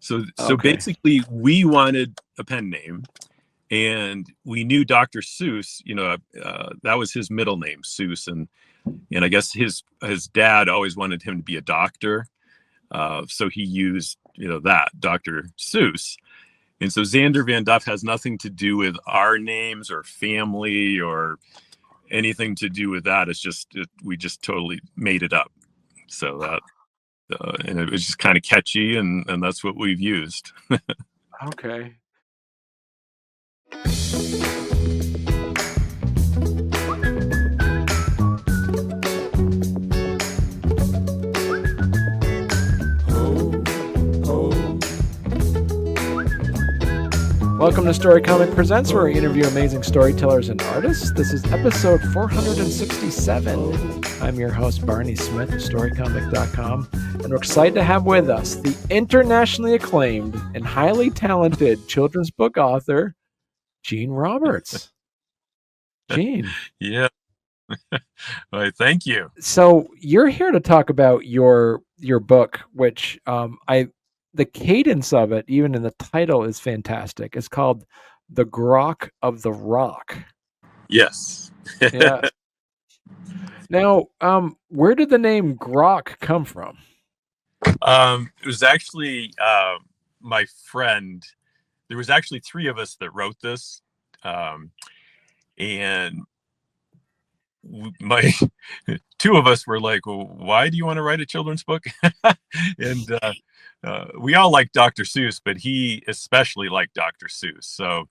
So Okay. basically, we wanted a pen name, and we knew Dr. Seuss. That was his middle name, Seuss, and I guess his dad always wanted him to be a doctor, so he used that Dr. Seuss. And so Zander Van Duff has nothing to do with our names or family or anything to do with that. It's just we just totally made it up. So that and it was just kind of catchy, and that's what we've used. Okay. Welcome to Storycomic Presents, where we interview amazing storytellers and artists. This is episode 467. I'm your host, Barney Smith of Storycomic.com, and we're excited to have with us the internationally acclaimed and highly talented children's book author, Gene Roberts. Gene. Yeah. Well, thank you. So you're here to talk about your book, which the cadence of it, even in the title, is fantastic. It's called The Grok of the Rock. Yes. Yeah. Now, where did the name Grok come from? It was actually my friend. There was actually 3 of us that wrote this, and my 2 of us were like, well, why do you want to write a children's book? And we all like Dr. Seuss, but he especially liked Dr. Seuss.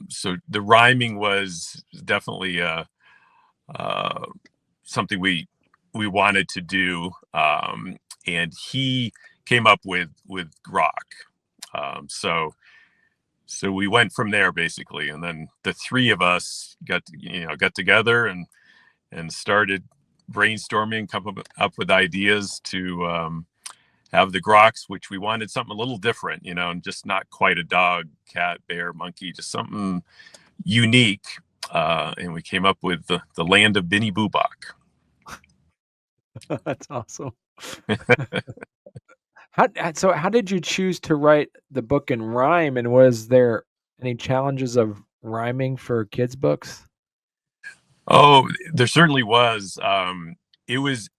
So the rhyming was definitely something we wanted to do, and he came up with Grok. So we went from there basically, and then the 3 of us got together and started brainstorming, come up with ideas to have the Groks, which we wanted something a little different, and just not quite a dog, cat, bear, monkey, just something unique. And we came up with the land of Binny Boobach. That's awesome. How did you choose to write the book in rhyme, and was there any challenges of rhyming for kids' books? Oh, there certainly was. It was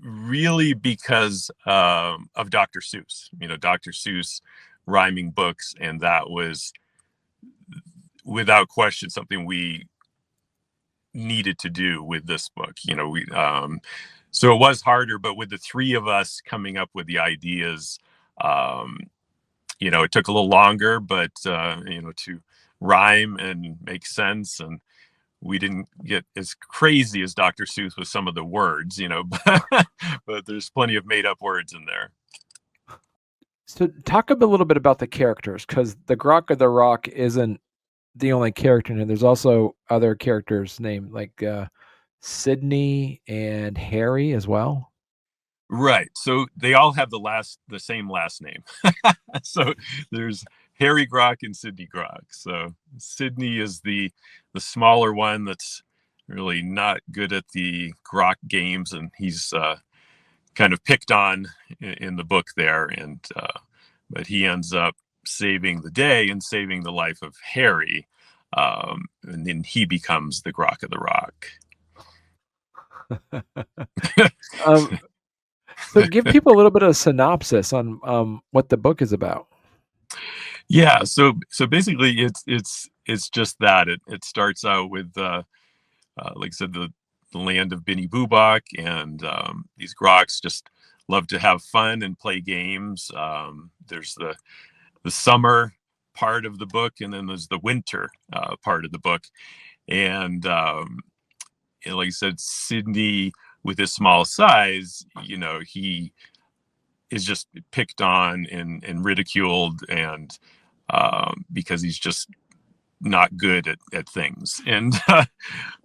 really because of Dr. Seuss. Dr. Seuss rhyming books, and that was without question something we needed to do with this book. So it was harder, but with the 3 of us coming up with the ideas, it took a little longer, but to rhyme and make sense, and we didn't get as crazy as Dr. Seuss with some of the words, but there's plenty of made up words in there. So talk a little bit about the characters, because the Grok of the Rock isn't the only character in it. There's also other characters named like Sidney and Harry as well. Right. So they all have the same last name. So there's Harry Grok and Sidney Grok. So Sidney is the smaller one that's really not good at the Grok games, and he's kind of picked on in the book there, and but he ends up saving the day and saving the life of Harry, and then he becomes the Grok of the Rock. So give people a little bit of a synopsis on what the book is about. Yeah, so basically it's just that it starts out with like I said, the land of Binny Boobach, and these Groks just love to have fun and play games. There's the summer part of the book, and then there's the winter part of the book, and like I said, Sidney, with his small size, he is just picked on and ridiculed, and because he's just not good at things. And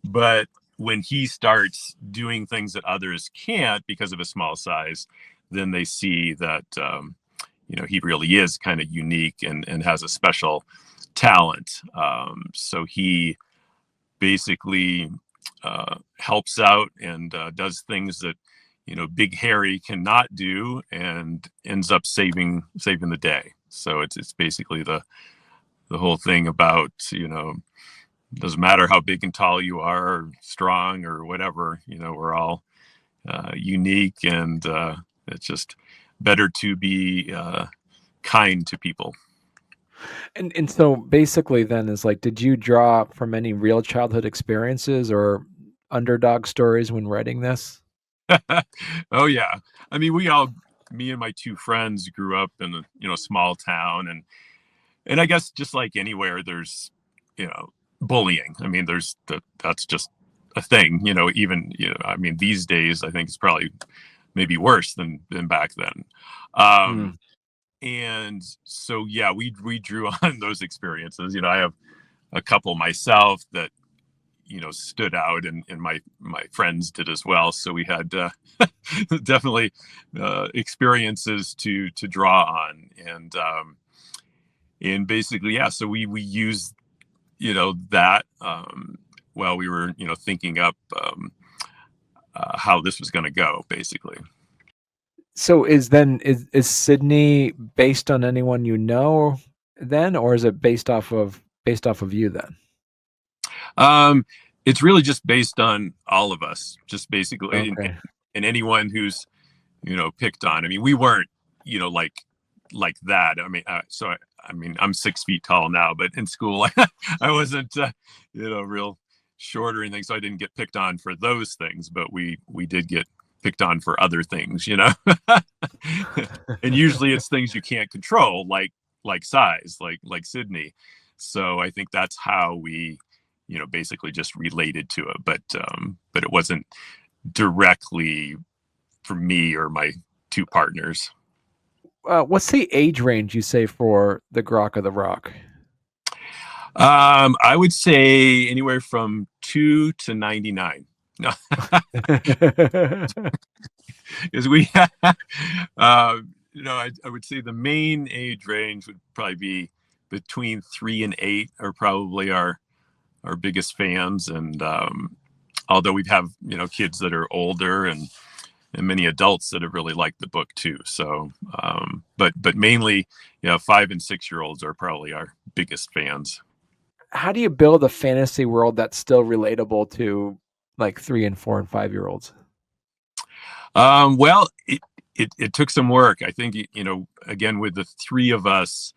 but when he starts doing things that others can't because of his small size, then they see that he really is kind of unique and has a special talent. So he basically helps out and does things that Big Harry cannot do, and ends up saving the day. So it's basically the whole thing about, doesn't matter how big and tall you are, or strong, or whatever, we're all unique, and it's just better to be kind to people. And so basically then is like, did you draw from any real childhood experiences or underdog stories when writing this? Oh yeah. I mean, me and my two friends grew up in a small town, and I guess just like anywhere, there's, bullying. I mean, that's just a thing, even, I mean, these days, I think it's probably maybe worse than back then. Mm. And so, yeah, we drew on those experiences. I have a couple myself that, stood out, and my friends did as well. So we had definitely experiences to draw on, and basically, yeah. So we used that while we were thinking up how this was going to go, basically. So is Sidney based on anyone you know then, or is it based off of you then? It's really just based on all of us, just basically, Okay. and anyone who's picked on. I mean, we weren't like that. I mean, I mean, I'm 6 feet tall now, but in school I wasn't real short or anything, so I didn't get picked on for those things. But we did get picked on for other things, and usually it's things you can't control, like size, like Sidney. So I think that's how we basically just related to it, but it wasn't directly for me or my two partners. What's the age range you say for the Grok of the Rock? I would say anywhere from 2 to 99. No, because I would say the main age range would probably be between 3 and 8 are probably our biggest fans. And although we have kids that are older, and many adults that have really liked the book too. So but mainly 5 and 6 year olds are probably our biggest fans. How do you build a fantasy world that's still relatable to like 3 and 4 and 5 year olds? Well, it took some work. I think again, with the three of us,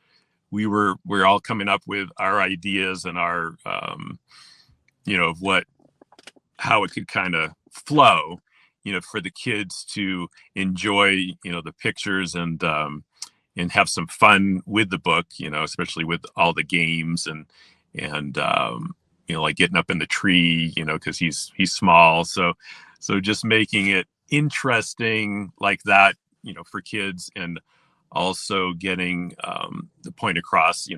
we're all coming up with our ideas and our of how it could kind of flow, for the kids to enjoy the pictures, and have some fun with the book, especially with all the games, and like getting up in the tree, because he's small. So just making it interesting like that, for kids, and also getting the point across,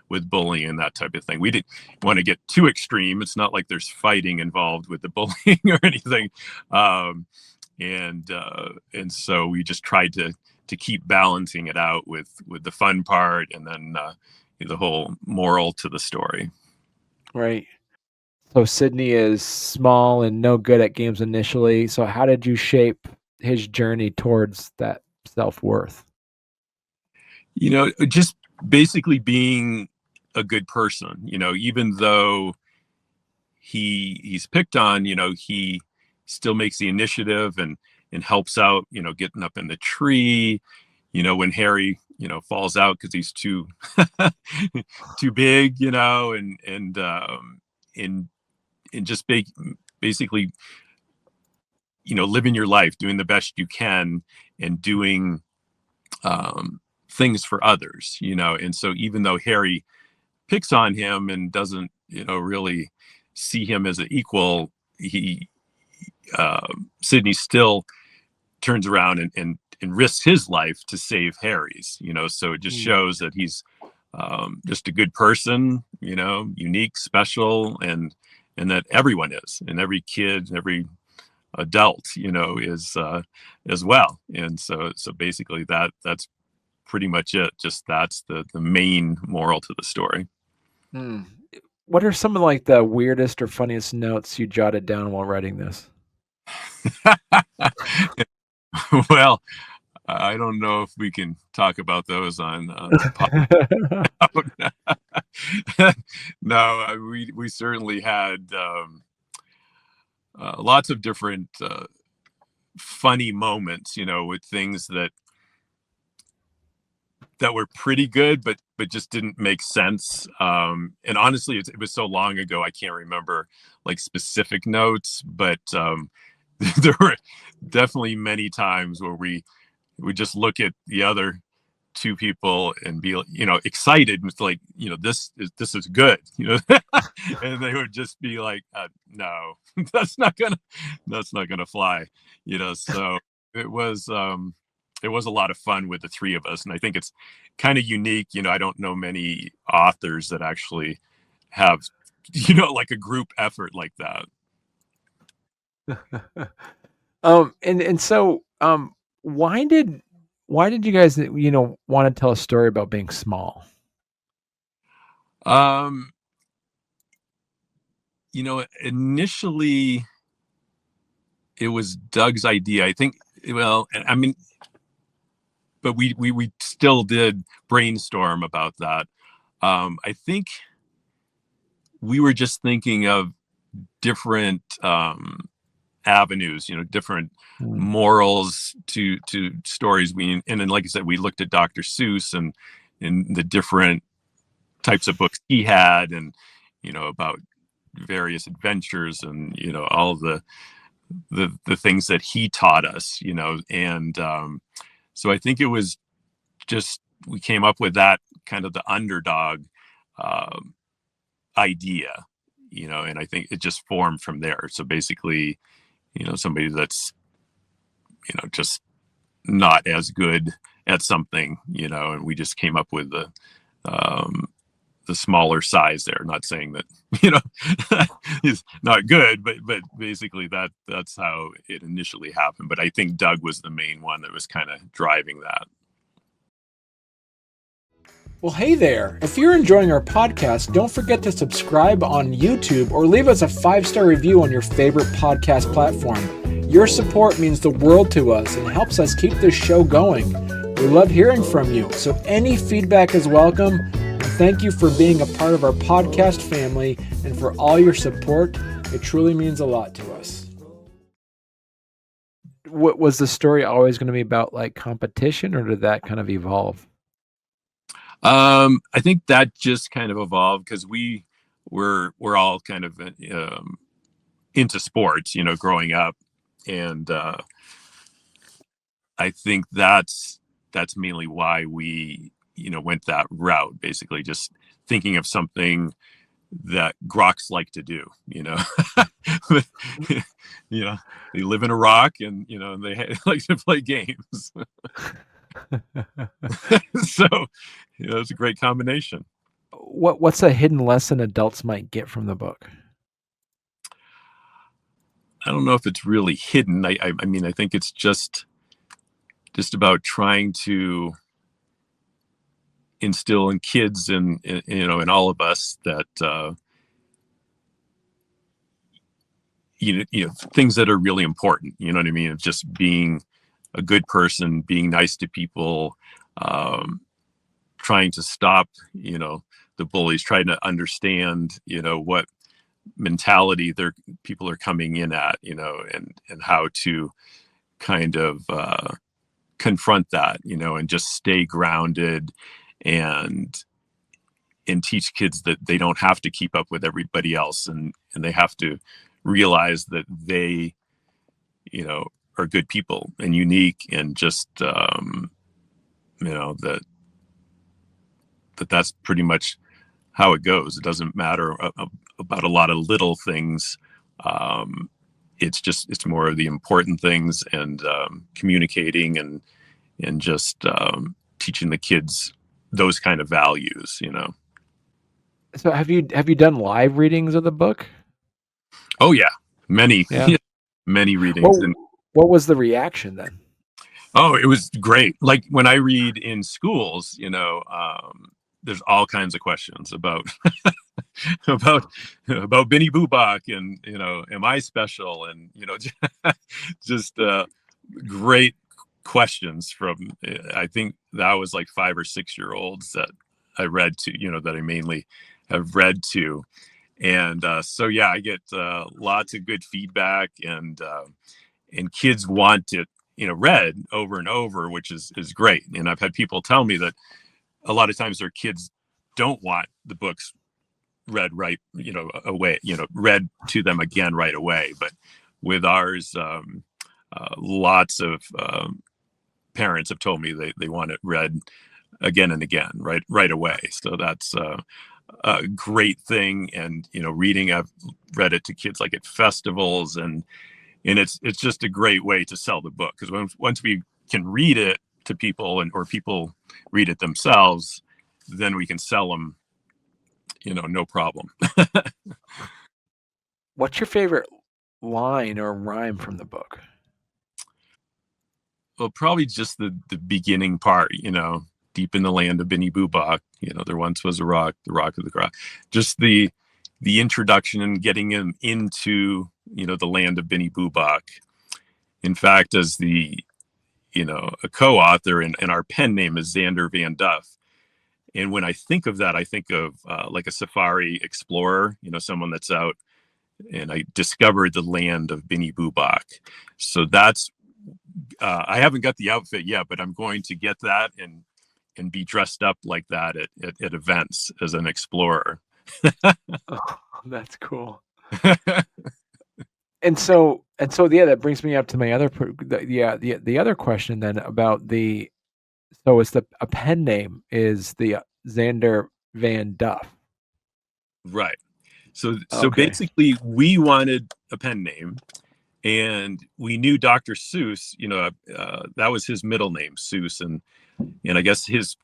with bullying and that type of thing. We didn't want to get too extreme. It's not like there's fighting involved with the bullying or anything. And so we just tried to keep balancing it out with the fun part, and then the whole moral to the story. Right. So Sidney is small and no good at games initially. So how did you shape his journey towards that self-worth? Just basically being a good person, even though he's picked on, he still makes the initiative, and helps out, getting up in the tree, when Harry, falls out because he's too too big, and just basically, living your life, doing the best you can, and doing things for others, and so even though Harry picks on him and doesn't really see him as an equal, Sidney still turns around and risks his life to save Harry's, so it just shows that he's just a good person, unique, special, and that everyone is, and every kid, every adult, is as well. And so basically that's pretty much it. Just that's the main moral to the story. What are some of like the weirdest or funniest notes you jotted down while writing this? Well, I don't know if we can talk about those on the podcast. No, we certainly had lots of different funny moments, with things that were pretty good, but just didn't make sense. And honestly, it was so long ago, I can't remember like specific notes, but there were definitely many times where we would just look at the other two people and be, excited. It's like, this is good, and they would just be like, no, that's not gonna fly, So it was, it was a lot of fun with the three of us, and I think it's kind of unique. I don't know many authors that actually have, like a group effort like that. And so why did you guys want to tell a story about being small? Initially it was Doug's idea, I think. Well, I mean, but we still did brainstorm about that. I think we were just thinking of different avenues, different morals to stories. And then, like I said, we looked at Dr. Seuss and the different types of books he had, and about various adventures, and all the things that he taught us, and so I think it was just, we came up with that kind of the underdog idea, and I think it just formed from there. So basically, somebody that's, just not as good at something, and we just came up with the smaller size there. Not saying that, he's not good, but basically that's how it initially happened. But I think Doug was the main one that was kind of driving that. Well, hey there. If you're enjoying our podcast, don't forget to subscribe on YouTube or leave us a 5-star review on your favorite podcast platform. Your support means the world to us and helps us keep this show going. We love hearing from you, so any feedback is welcome. And thank you for being a part of our podcast family and for all your support. It truly means a lot to us. What was the story always going to be about, like competition, or did that kind of evolve? I think that just kind of evolved because we're all kind of into sports, growing up, and I think that's mainly why we went that route. Basically, just thinking of something that Groks like to do. They live in a rock, and they like to play games. So it's a great combination. What's a hidden lesson adults might get from the book? I don't know if it's really hidden. I mean, I think it's just about trying to instill in kids and in all of us that things that are really important. You know what I mean? Of just being a good person, being nice to people, trying to stop, the bullies, trying to understand, what mentality people are coming in at, and how to kind of confront that, and just stay grounded and teach kids that they don't have to keep up with everybody else, and they have to realize that they, are good people and unique, and just that's pretty much how it goes. It doesn't matter about a lot of little things. It's more of the important things, and communicating and just teaching the kids those kind of values. So have you done live readings of the book? Oh yeah, many. Yeah. Many readings. What was the reaction then? Oh, it was great. Like when I read in schools, there's all kinds of questions about about Benny Bubak, and am I special, and just great questions from, I think that was like 5 or 6 year olds that I read to, that I mainly have read to. And so yeah, I get lots of good feedback, and kids want it read over and over, which is great. And I've had people tell me that a lot of times their kids don't want the books read away, read to them again right away. But with ours, lots of parents have told me they want it read again and again, right away. So that's a great thing. And reading, I've read it to kids like at festivals, and it's just a great way to sell the book, because once we can read it to people, or people read it themselves, then we can sell them, no problem. What's your favorite line or rhyme from the book? Well, probably just the beginning part, deep in the land of Benny Bubak, there once was a rock, the rock of the Grok. Just the introduction and getting him into, the land of Benny Bubak. In fact, as a co-author, and our pen name is Zander Van Duff. And when I think of that, I think of like a safari explorer, someone that's out, and I discovered the land of Benny Bubak. So that's, I haven't got the outfit yet, but I'm going to get that and be dressed up like that at events as an explorer. Oh, that's cool. And so yeah, that brings me up to my other the other question then about it's a pen name is the Zander Van Duff. Right. So Okay. basically we wanted a pen name, and we knew Dr. Seuss, that was his middle name, Seuss, and I guess his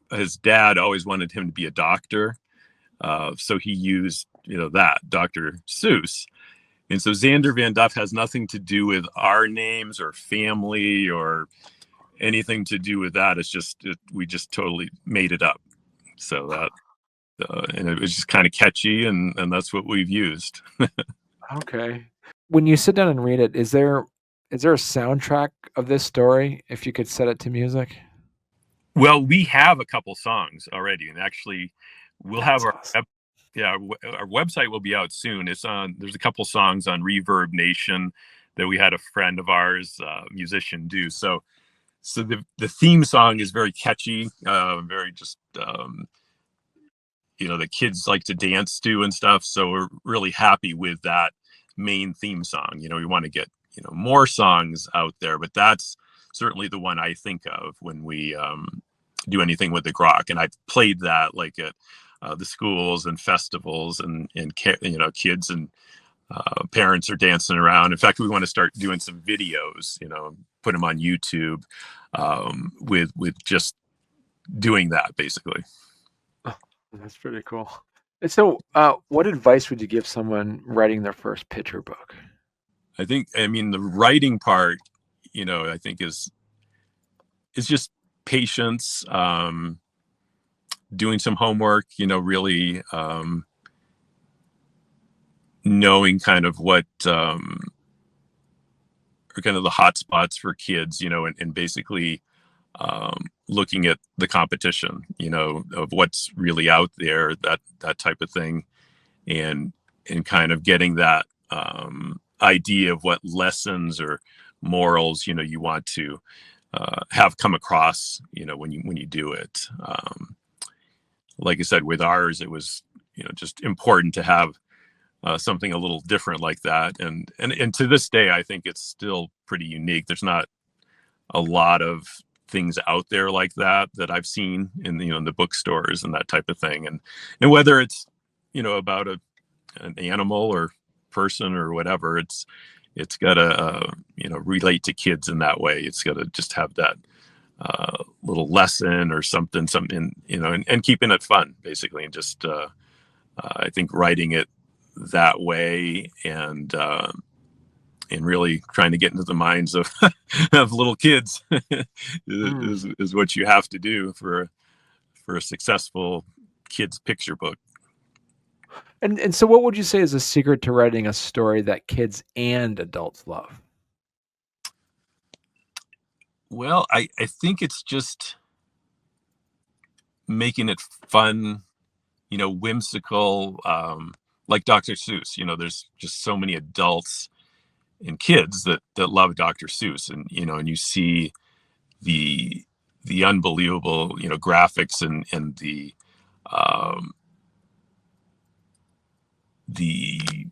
dad always wanted him to be a doctor, so he used that, Dr. Seuss. And so Zander Van Duff has nothing to do with our names or family or anything to do with that. It's just we just totally made it up. So that and it was just kind of catchy, and that's what we've used. Okay. When you sit down and read it, is there a soundtrack of this story, if you could set it to music? Well, we have a couple songs already, and actually we'll That's have awesome. our website will be out soon. There's a couple songs on Reverb Nation that we had a friend of ours, musician, do. So the theme song is very catchy, very just the kids like to dance to and stuff. So we're really happy with that main theme song. We want to get more songs out there, but that's certainly the one I think of when we do anything with the Grok. And I've played that like at the schools and festivals, and kids and parents are dancing around. In fact, we want to start doing some videos, put them on YouTube, with just doing that basically. Oh, that's pretty cool. And so, what advice would you give someone writing their first picture book? I mean, the writing part, I think is just patience, doing some homework, really knowing kind of what are kind of the hot spots for kids, and basically looking at the competition, of what's really out there, that type of thing, and kind of getting that idea of what lessons or morals, you want to have come across, when you do it. Like I said, with ours, it was, just important to have something a little different like that. And to this day, I think it's still pretty unique. There's not a lot of things out there like that I've seen in in the bookstores and that type of thing. And whether it's, about an animal or person or whatever, it's got to, relate to kids in that way. It's got to just have that little lesson or something, and keeping it fun basically. And just, I think writing it that way, and really trying to get into the minds of of little kids is what you have to do for a successful kids picture book. And so what would you say is a secret to writing a story that kids and adults love? Well, I think it's just making it fun, whimsical, like Dr. Seuss. There's just so many adults and kids that love Dr. Seuss, and you see the unbelievable, graphics and um, the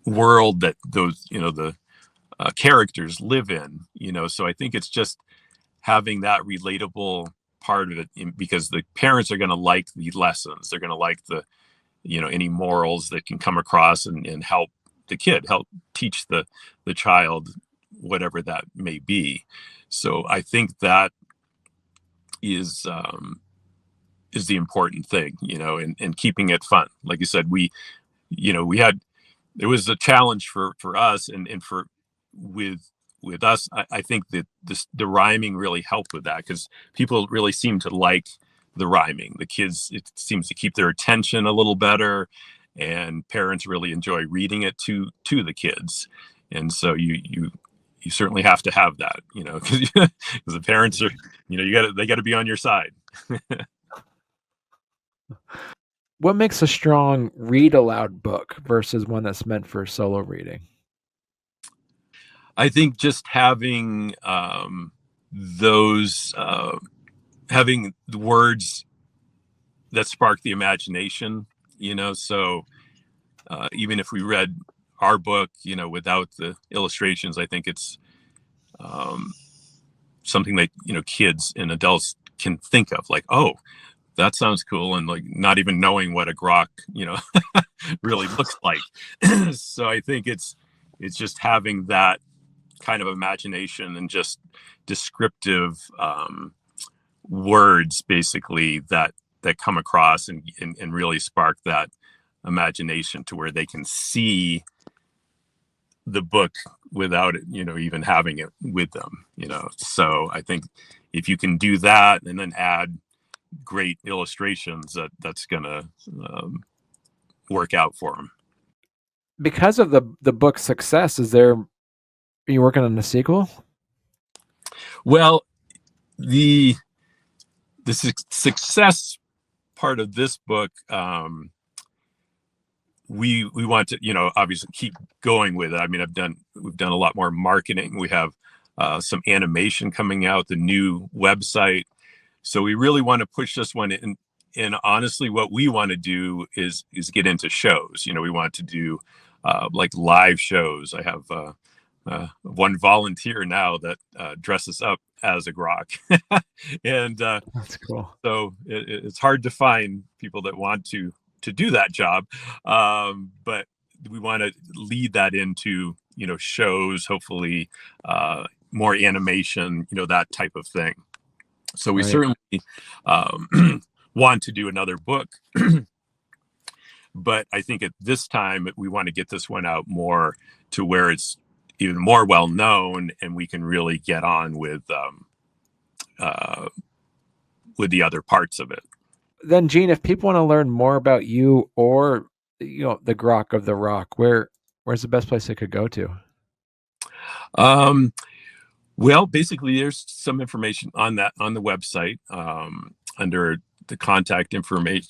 world that those, the characters live in. So I think it's just having that relatable part of it because the parents are going to like the lessons. They're going to like the, any morals that can come across and help the kid, help teach the child whatever that may be. So I think that is the important thing, and keeping it fun. Like you said, we had, it was a challenge for us and for with us. I think that the rhyming really helped with that because people really seem to like the rhyming. The kids, it seems to keep their attention a little better, and parents really enjoy reading it to the kids. And so you certainly have to have that, because the parents are, they got to be on your side. What makes a strong read aloud book versus one that's meant for solo reading? I think just having those having the words that spark the imagination, so even if we read our book, without the illustrations, I think it's something that, kids and adults can think of, like, oh, that sounds cool, and like not even knowing what a grok, really looks like. So I think it's just having that kind of imagination and just descriptive words, basically, that come across and really spark that imagination to where they can see the book without it, even having it with them. So I think if you can do that and then add great illustrations, that's gonna work out for them. Because of the book's success, are you working on a sequel? Well, the success part of this book, we want to, obviously keep going with it. I mean, we've done a lot more marketing. We have some animation coming out, the new website. So we really want to push this one in. And honestly, what we want to do is get into shows. We want to do like live shows. I have one volunteer now that dresses up as a grok, and That's cool. so it's hard to find people that want to do that job, but we want to lead that into shows, hopefully more animation, that type of thing. So we Right. certainly want to do another book, but I think at this time we want to get this one out more to where it's even more well known, and we can really get on with the other parts of it. Then, Gene, if people want to learn more about you or the Grok of the Rock, where's the best place they could go to? Well, basically, there's some information on the website under the contact information.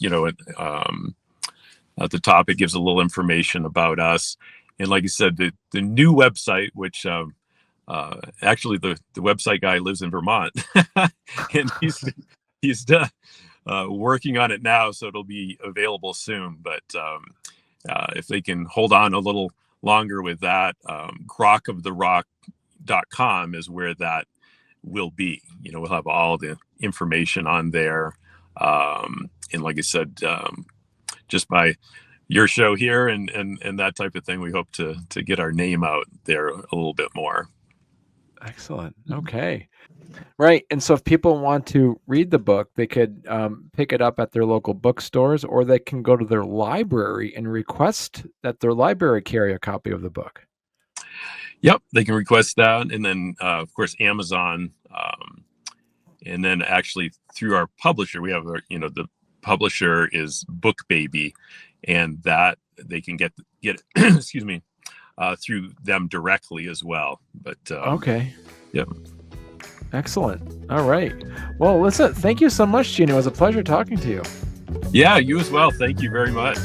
At the top, it gives a little information about us. And like I said, the new website, which actually the website guy lives in Vermont, and he's working on it now, so it'll be available soon. But if they can hold on a little longer with that, grokoftherock.com is where that will be. We'll have all the information on there. And like I said, just by your show here and that type of thing, we hope to get our name out there a little bit more. Excellent. Okay. Right. And so if people want to read the book, they could pick it up at their local bookstores, or they can go to their library and request that their library carry a copy of the book. Yep, they can request that. And then, of course, Amazon. And then actually through our publisher, we have the publisher is BookBaby, and that they can get excuse me, through them directly as well. But okay. Yep. Excellent. All right. Well, listen, thank you so much, Gino. It was a pleasure talking to you. Yeah, you as well. Thank you very much.